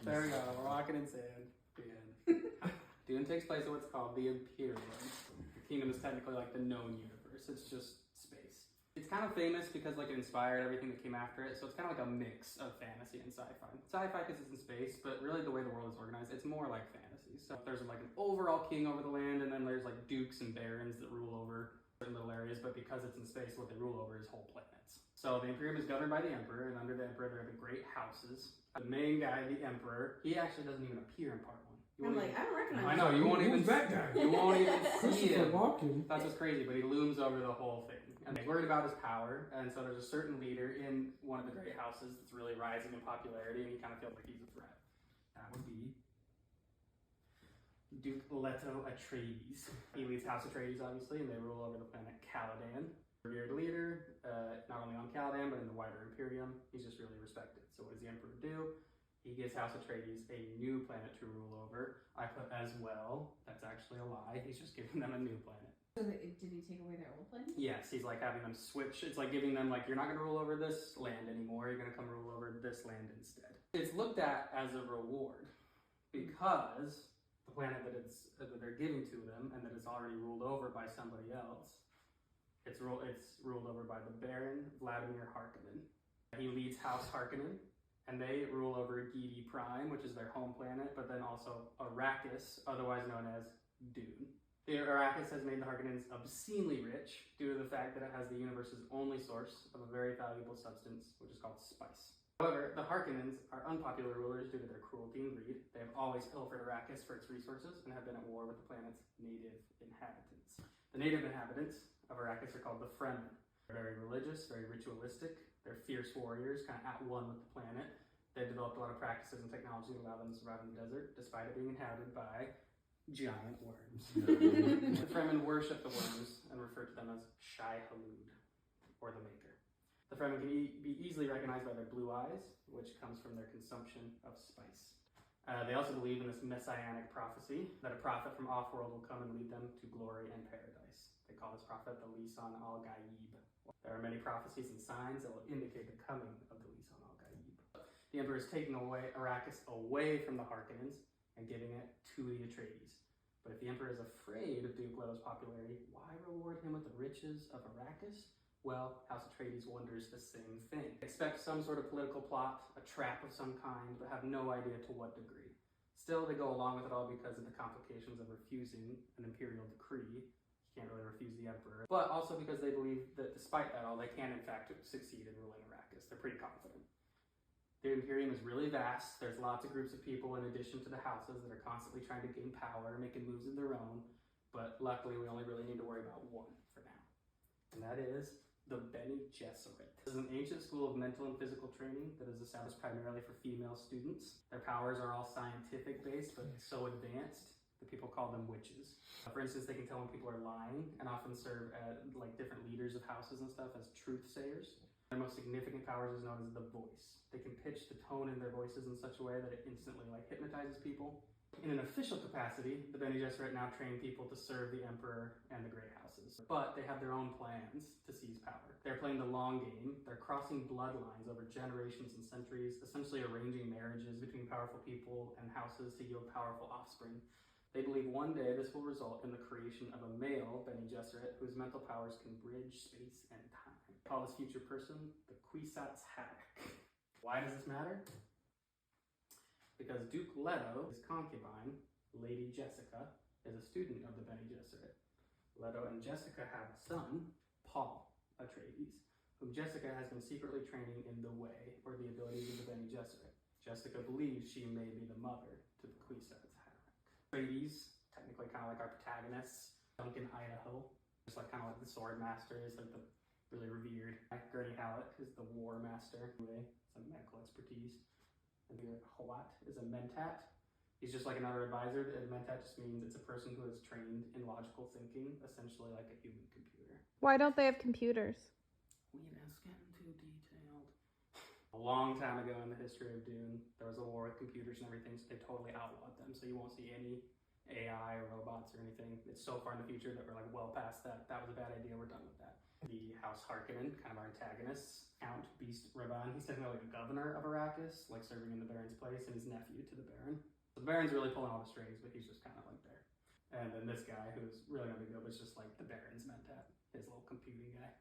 There we go. We're walking in sand. The end. Dune takes place in what's called the Imperium. The kingdom is technically like the known universe. It's just space. It's kind of famous because like it inspired everything that came after it. So it's kind of like a mix of fantasy and sci-fi. Sci-fi because it's in space, but really the way the world is organized, it's more like fantasy. So there's like an overall king over the land, and then there's like dukes and barons that rule over certain little areas. But because it's in space, what they rule over is whole planets. So the Imperium is governed by the Emperor, and under the Emperor there are the great houses. The main guy, the Emperor, he actually doesn't even appear in part one. I'm like, I don't recognize him. I know, you won't even that guy? You won't even see him. Walking. That's what's crazy, but he looms over the whole thing. And he's worried about his power, and so there's a certain leader in one of the great houses that's really rising in popularity, and he kind of feels like he's a threat. That would be Duke Leto Atreides. He leads House Atreides, obviously, and they rule over the planet Caladan. Revered leader, not only on Caladan, but in the wider Imperium. He's just really respected. So what does the Emperor do? He gives House Atreides a new planet to rule over. I put as well. That's actually a lie. He's just giving them a new planet. So did he take away their old planet? Yes, he's like having them switch. It's like giving them like, you're not going to rule over this land anymore. You're going to come rule over this land instead. It's looked at as a reward because the planet that they're giving to them and that is already ruled over by somebody else, it's ruled over by the Baron Vladimir Harkonnen. He leads House Harkonnen, and they rule over Giedi Prime, which is their home planet, but then also Arrakis, otherwise known as Dune. The Arrakis has made the Harkonnens obscenely rich due to the fact that it has the universe's only source of a very valuable substance, which is called spice. However, the Harkonnens are unpopular rulers due to their cruelty and greed. They have always pilfered Arrakis for its resources and have been at war with the planet's native inhabitants. The native inhabitants of Arrakis are called the Fremen. They're very religious, very ritualistic. They're fierce warriors, kind of at one with the planet. They've developed a lot of practices and technology that allow them to survive in the desert, despite it being inhabited by giant worms. The Fremen worship the worms and refer to them as Shai Hulud, or the Maker. The Fremen can be easily recognized by their blue eyes, which comes from their consumption of spice. They also believe in this messianic prophecy that a prophet from off-world will come and lead them to glory and paradise. They call this prophet the Lisan al-Gaib. There are many prophecies and signs that will indicate the coming of the Lisan al-Gaib. The Emperor is taking away Arrakis away from the Harkonnens and giving it to the Atreides. But if the Emperor is afraid of Duke Leto's popularity, why reward him with the riches of Arrakis? Well, House Atreides wonders the same thing. Expect some sort of political plot, a trap of some kind, but have no idea to what degree. Still, they go along with it all because of the complications of refusing an imperial decree. You can't really refuse the Emperor. But also because they believe that despite that all, they can in fact succeed in ruling Arrakis. They're pretty confident. The Imperium is really vast. There's lots of groups of people in addition to the houses that are constantly trying to gain power, making moves of their own. But luckily, we only really need to worry about one for now. And that is the Bene Gesserit. This is an ancient school of mental and physical training that is established primarily for female students. Their powers are all scientific based, but so advanced that people call them witches. For instance, they can tell when people are lying and often serve as like different leaders of houses and stuff as truth sayers. Their most significant powers is known as the voice. They can pitch the tone in their voices in such a way that it instantly hypnotizes people. In an official capacity, the Bene Gesserit now train people to serve the Emperor and the Great Houses. But they have their own plans to seize power. They're playing the long game. They're crossing bloodlines over generations and centuries, essentially arranging marriages between powerful people and houses to yield powerful offspring. They believe one day this will result in the creation of a male Bene Gesserit whose mental powers can bridge space and time. They call this future person the Kwisatz Haderach. Why does this matter? Because Duke Leto, his concubine, Lady Jessica, is a student of the Bene Gesserit. Leto and Jessica have a son, Paul Atreides, whom Jessica has been secretly training in the way, or the abilities of the Bene Gesserit. Jessica believes she may be the mother to the Kwisatz Haderach. Atreides, technically kind of like our protagonists, Duncan Idaho, just kind of like the sword master, is like the really revered. Gurney Halleck is the war master, some medical expertise. And Hawat is a mentat. He's just like another advisor. A mentat just means it's a person who is trained in logical thinking, essentially like a human computer. Why don't they have computers? It's getting too detailed. A long time ago in the history of Dune, there was a war with computers and everything, so they totally outlawed them. So you won't see any AI or robots or anything. It's so far in the future that we're well past that. That was a bad idea, we're done with that. The House Harkonnen, kind of our antagonists, Count Beast Raban. He's technically like a governor of Arrakis, like serving in the Baron's place, and he's nephew to the Baron. The Baron's really pulling all the strings, but he's just kind of like there. And then this guy, who's really no big deal, but it's just like the Baron's mentat, his little computing guy.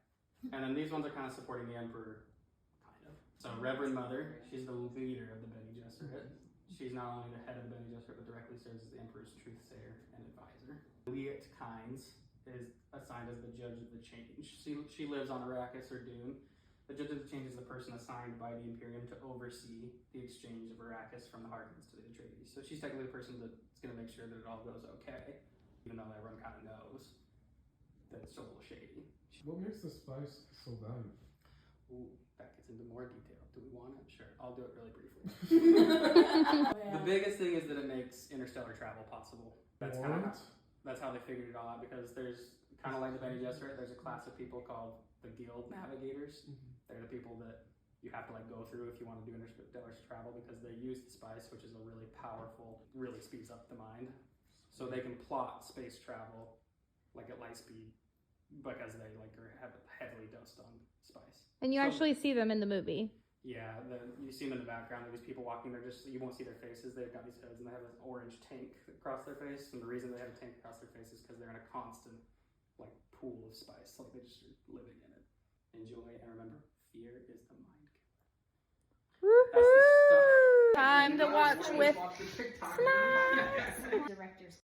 And then these ones are kind of supporting the Emperor, kind of. So Reverend Mother, she's the leader of the Bene Gesserit. She's not only the head of the Bene Gesserit, but directly serves as the Emperor's truthsayer and advisor. Liet Kynes is assigned as the Judge of the Change. She lives on Arrakis or Dune. The Judge of the Change is the person assigned by the Imperium to oversee the exchange of Arrakis from the Harkonnens to the Atreides. So she's technically the person that's going to make sure that it all goes okay, even though everyone kind of knows that it's a little shady. What makes the spice so valuable? Ooh, that gets into more detail. Do we want it? Sure. I'll do it really briefly. The biggest thing is that it makes interstellar travel possible. That's how they figured it all out, because there's kind of like the Bene Gesserit, there's a class of people called the Guild Navigators. They're the people that you have to like go through if you want to do interstellar travel, because they use the spice, which is a really powerful, really speeds up the mind. So they can plot space travel like at light speed because they like have heavily dosed on spice. And you actually see them in the movie. Yeah, you see them in the background. These people walking, you won't see their faces. They've got these hoods and they have this orange tank across their face. And the reason they have a tank across their face is because they're in a constant like pool of spice. Like they just are living in it. Enjoy, and remember, fear is the mind killer. That's the stuff. Time to watch with Director's